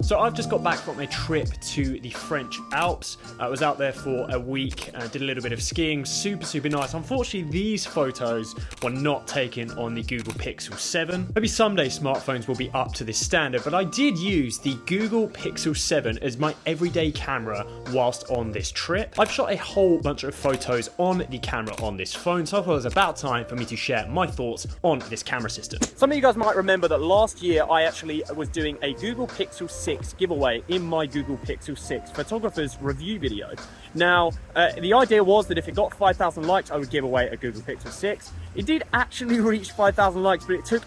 So I've just got back from a trip to the French Alps. I was out there for a week, did a little bit of skiing, super nice. Unfortunately, these photos were not taken on the Google Pixel 7. Maybe someday smartphones will be up to this standard, but I did use the Google Pixel 7 as my everyday camera whilst on this trip. I've shot a whole bunch of photos on the camera on this phone, so I thought it was about time for me to share my thoughts on this camera system. Some of you guys might remember that last year I actually was doing a Google Pixel 6 giveaway in my Google Pixel 6 photographer's review video. Now, the idea was that if it got 5,000 likes, I would give away a Google Pixel 6. It did actually reach 5,000 likes, but it took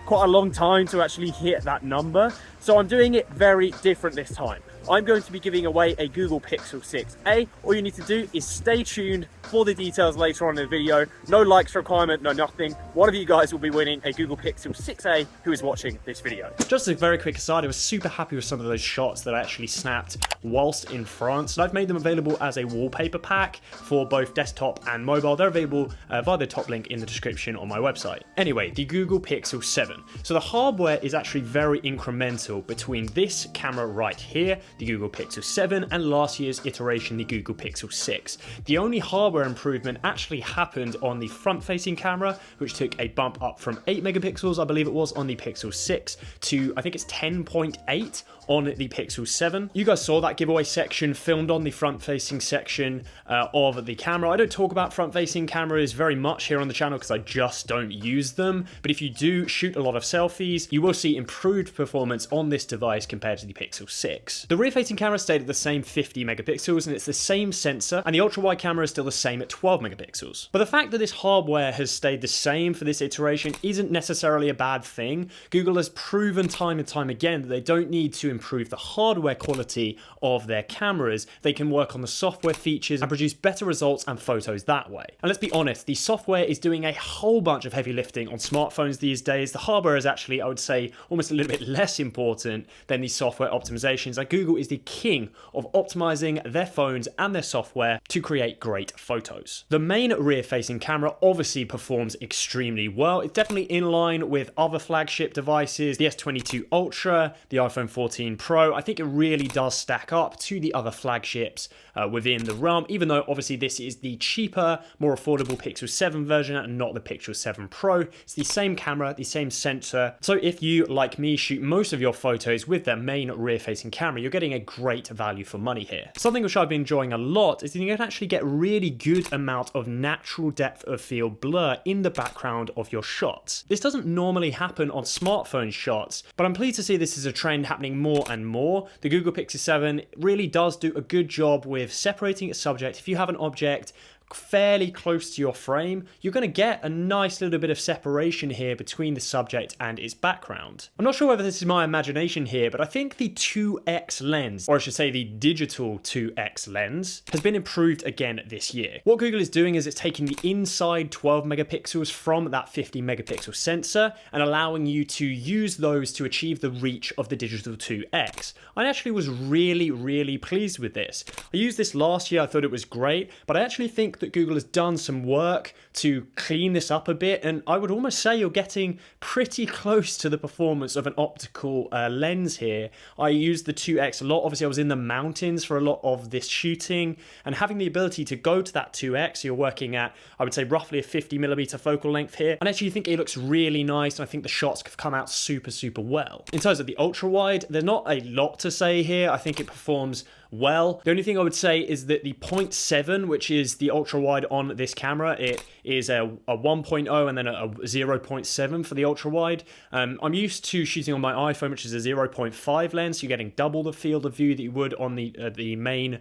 quite a long time to actually hit that number. So I'm doing it very different this time. I'm going to be giving away a Google Pixel 6a. All you need to do is stay tuned for the details later on in the video. No likes requirement, no nothing. One of you guys will be winning a Google Pixel 6a who is watching this video. Just a very quick aside, I was super happy with some of those shots that I actually snapped whilst in France. And I've made them available as a wallpaper pack for both desktop and mobile. They're available via the top link in the description on my website. Anyway, the Google Pixel 7. So the hardware is actually very incremental between this camera right here, the Google Pixel 7, and last year's iteration, the Google Pixel 6. The only hardware improvement actually happened on the front-facing camera, which took a bump up from 8 megapixels, I believe it was, on the Pixel 6 to, I think it's 10.8 on the Pixel 7. You guys saw that giveaway section filmed on the front-facing section of the camera. I don't talk about front-facing cameras very much here on the channel because I just don't use them, but if you do shoot a lot of selfies, you will see improved performance on this device compared to the Pixel 6. The rear-facing camera stayed at the same 50 megapixels, and it's the same sensor, and the ultra-wide camera is still the same at 12 megapixels. But the fact that this hardware has stayed the same for this iteration isn't necessarily a bad thing. Google has proven time and time again that they don't need to improve the hardware quality of their cameras. They can work on the software features and produce better results and photos that way. And let's be honest, the software is doing a whole bunch of heavy lifting on smartphones these days. The hardware is actually, I would say, almost a little bit less important than the software optimizations. Like, Google is the king of optimizing their phones and their software to create great photos. The main rear-facing camera obviously performs extremely well. It's definitely in line with other flagship devices, the S22 Ultra, the iPhone 14 Pro. I think it really does stack up to the other flagships within the realm, even though obviously this is the cheaper, more affordable Pixel 7 version and not the Pixel 7 Pro. It's the same camera, the same sensor. So if you, like me, shoot most of your photos with their main rear-facing camera, you're getting a great value for money here. Something which I've been enjoying a lot is that you can actually get really good amount of natural depth of field blur in the background of your shots. This doesn't normally happen on smartphone shots, but I'm pleased to see this is a trend happening more and more. The Google Pixel 7 really does do a good job with separating its subject. If you have an object fairly close to your frame, you're going to get a nice little bit of separation here between the subject and its background. I'm not sure whether this is my imagination here, but I think the 2x lens, or I should say the digital 2x lens, has been improved again this year. What Google is doing is it's taking the inside 12 megapixels from that 50 megapixel sensor and allowing you to use those to achieve the reach of the digital 2x. I actually was really pleased with this. I used this last year, I thought it was great, but I actually think that Google has done some work to clean this up a bit, and I would almost say you're getting pretty close to the performance of an optical lens here. I used the 2x a lot. Obviously I was in the mountains for a lot of this shooting, and having the ability to go to that 2x, you're working at, I would say, roughly a 50mm focal length here, and actually think it looks really nice, and I think the shots have come out super well. In terms of the ultra wide, there's not a lot to say here. I think it performs well. The only thing I would say is that the 0.7, which is the ultra wide on this camera, it is a 1.0 and then a 0.7 for the ultra wide. I'm used to shooting on my iPhone, which is a 0.5 lens, so you're getting double the field of view that you would on the main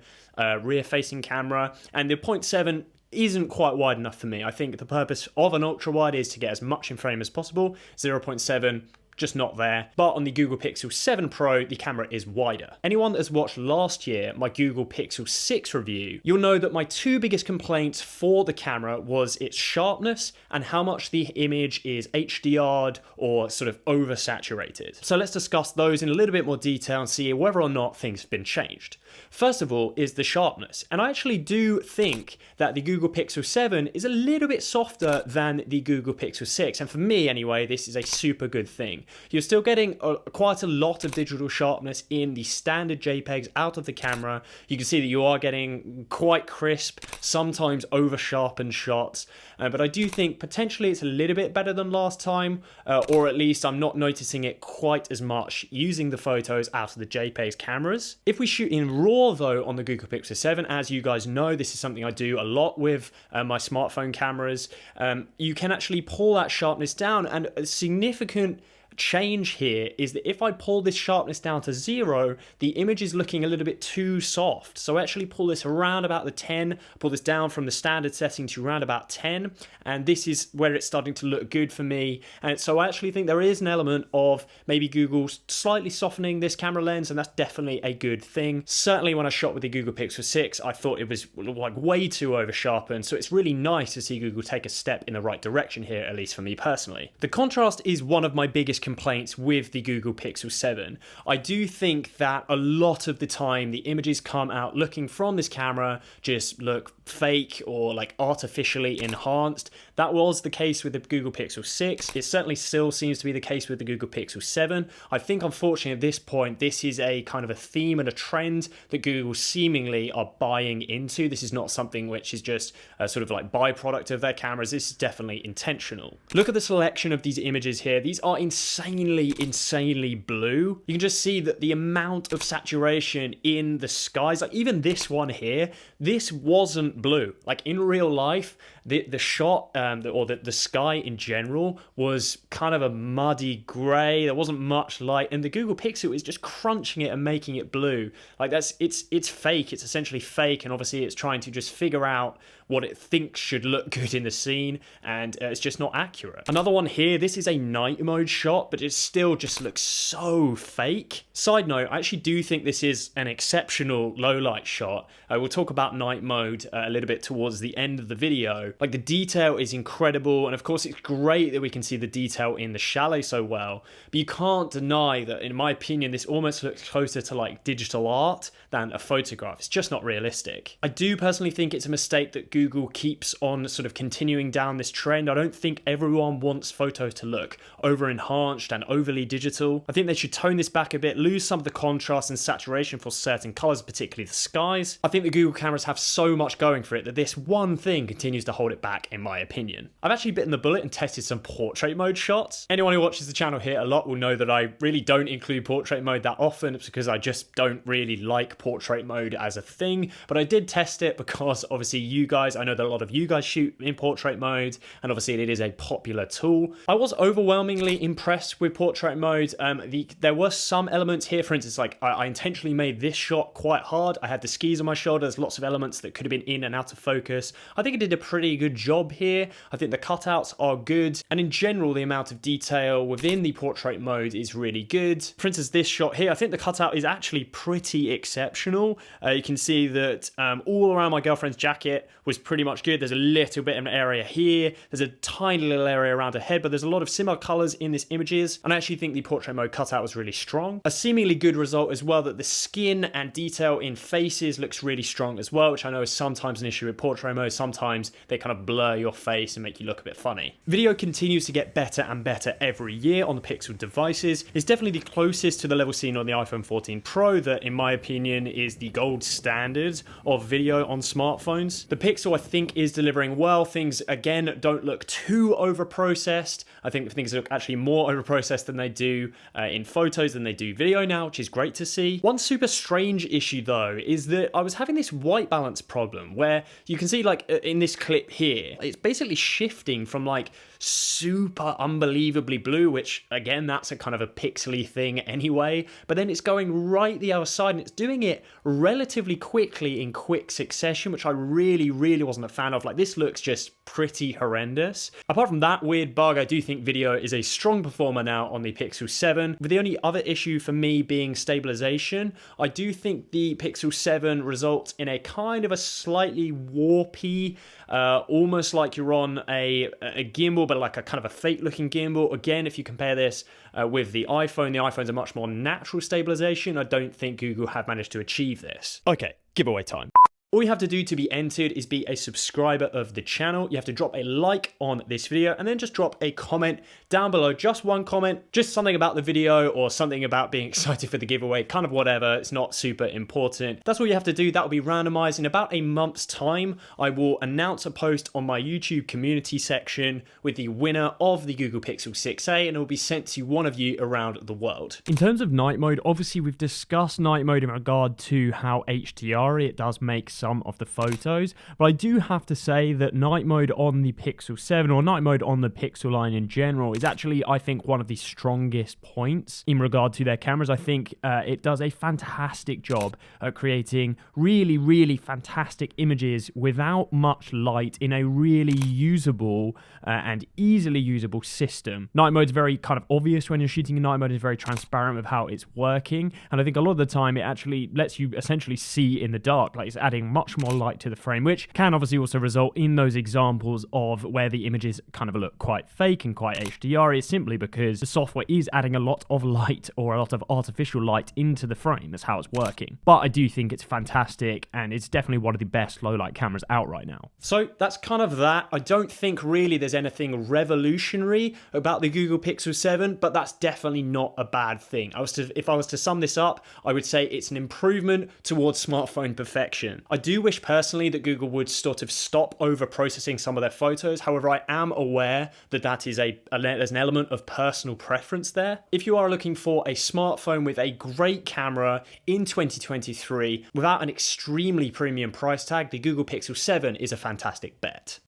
rear facing camera, and the 0.7 isn't quite wide enough for me. I think the purpose of an ultra wide is to get as much in frame as possible. 0.7 just not there. But on the Google Pixel 7 Pro, the camera is wider. Anyone that has watched last year my Google Pixel 6 review, you'll know that my two biggest complaints for the camera was its sharpness and how much the image is HDR'd or sort of oversaturated. So let's discuss those in a little bit more detail and see whether or not things have been changed. First of all is the sharpness, and I actually do think that the Google Pixel 7 is a little bit softer than the Google Pixel 6, and for me anyway, this is a super good thing. You're still getting quite a lot of digital sharpness in the standard JPEGs out of the camera. You can see that you are getting quite crisp, sometimes over sharpened shots, but I do think potentially it's a little bit better than last time, or at least I'm not noticing it quite as much using the photos out of the JPEGs cameras. If we shoot in RAW though on the Google Pixel 7, as you guys know, this is something I do a lot with my smartphone cameras, you can actually pull that sharpness down, and a significant change here is that if I pull this sharpness down to 0, the image is looking a little bit too soft. So I actually pull this around about the 10, pull this down from the standard setting to around about 10, and this is where it's starting to look good for me. And so I actually think there is an element of maybe Google slightly softening this camera lens, and that's definitely a good thing. Certainly when I shot with the Google Pixel 6, I thought it was like way too over sharpened, so it's really nice to see Google take a step in the right direction here, at least for me personally. The contrast is one of my biggest complaints with the Google Pixel 7. I do think that a lot of the time the images come out looking from this camera just look fake or like artificially enhanced. That was the case with the Google Pixel 6. It certainly still seems to be the case with the Google Pixel 7. I think unfortunately at this point this is a kind of a theme and a trend that Google seemingly are buying into. This is not something which is just a sort of like byproduct of their cameras. This is definitely intentional. Look at the selection of these images here. These are insanely blue. You can just see that the amount of saturation in the skies, like even this one here, this wasn't blue. Like in real life, the shot or the sky in general was kind of a muddy gray. There wasn't much light, and the Google Pixel is just crunching it and making it blue. Like it's fake. It's essentially fake, and obviously it's trying to just figure out what it thinks should look good in the scene, and it's just not accurate. Another one here, this is a night mode shot, but it still just looks so fake. Side note, I actually do think this is an exceptional low light shot. We'll talk about night mode a little bit towards the end of the video. Like the detail is incredible, and of course it's great that we can see the detail in the chalet so well, but you can't deny that in my opinion this almost looks closer to like digital art than a photograph. It's just not realistic. I do personally think it's a mistake that Google keeps on sort of continuing down this trend. I don't think everyone wants photos to look over enhanced and overly digital. I think they should tone this back a bit, lose some of the contrast and saturation for certain colors, particularly the skies. I think the Google cameras have so much going for it that this one thing continues to hold it back, in my opinion. I've actually bitten the bullet and tested some portrait mode shots. Anyone who watches the channel here a lot will know that I really don't include portrait mode that often. It's because I just don't really like portrait mode as a thing, but I did test it because obviously you guys, I know that a lot of you guys shoot in portrait mode, and obviously it is a popular tool. I was overwhelmingly impressed with portrait mode. There were some elements here, for instance, like I intentionally made this shot quite hard. I had the skis on my shoulder. There's lots of elements that could have been in and out of focus. I think it did a pretty good job here. I think the cutouts are good, and in general the amount of detail within the portrait mode is really good. For instance, this shot here, I think the cutout is actually pretty exceptional. You can see that all around my girlfriend's jacket was pretty much good. There's a little bit of an area here. There's a tiny little area around her head, but there's a lot of similar colors in this images. And I actually think the portrait mode cutout was really strong. A seemingly good result as well, that the skin and detail in faces looks really strong as well, which I know is sometimes an issue with portrait mode. Sometimes they kind of blur your face and make you look a bit funny. Video continues to get better and better every year on the Pixel devices. It's definitely the closest to the level seen on the iPhone 14 Pro that, in my opinion, is the gold standard of video on smartphones. The Pixel, I think, is delivering well. Things, again, don't look too over-processed. I think things look actually more over-processed than they do in photos than they do video now, which is great to see. One super strange issue, though, is that I was having this white balance problem where you can see, like, in this clip here, it's basically shifting from, like, super unbelievably blue, which, again, that's a kind of a pixely thing anyway, but then it's going right the other side, and it's doing it relatively quickly in quick succession, which I really wasn't a fan of. Like, this looks just pretty horrendous. Apart from that weird bug, I do think video is a strong performer now on the Pixel 7, with the only other issue for me being stabilization. I do think the Pixel 7 results in a kind of a slightly warpy, almost like you're on a gimbal, but like a kind of a fake looking gimbal. Again, if you compare this with the iPhone's a much more natural stabilization. I don't think Google have managed to achieve this. Okay, giveaway time. All you have to do to be entered is be a subscriber of the channel. You have to drop a like on this video and then just drop a comment down below. Just one comment, just something about the video or something about being excited for the giveaway, kind of whatever. It's not super important. That's all you have to do. That will be randomized. In about a month's time, I will announce a post on my YouTube community section with the winner of the Google Pixel 6a, and it will be sent to one of you around the world. In terms of night mode, obviously we've discussed night mode in regard to how HDR it does make some of the photos, but I do have to say that night mode on the Pixel 7 or night mode on the Pixel line in general is actually, I think, one of the strongest points in regard to their cameras. I think it does a fantastic job at creating really, really fantastic images without much light in a really usable and easily usable system. Night mode is very kind of obvious when you're shooting in night mode. It's very transparent with how it's working, and I think a lot of the time it actually lets you essentially see in the dark, like it's adding much more light to the frame, which can obviously also result in those examples of where the images kind of look quite fake and quite HDR. Is simply because the software is adding a lot of light or a lot of artificial light into the frame. That's how it's working. But I do think it's fantastic, and it's definitely one of the best low light cameras out right now. So that's kind of that. I don't think really there's anything revolutionary about the Google Pixel 7, but that's definitely not a bad thing. If I was to sum this up, I would say it's an improvement towards smartphone perfection. I do wish personally that Google would sort of stop over processing some of their photos. However, I am aware that there's an element of personal preference there. If you are looking for a smartphone with a great camera in 2023 without an extremely premium price tag, the Google Pixel 7 is a fantastic bet.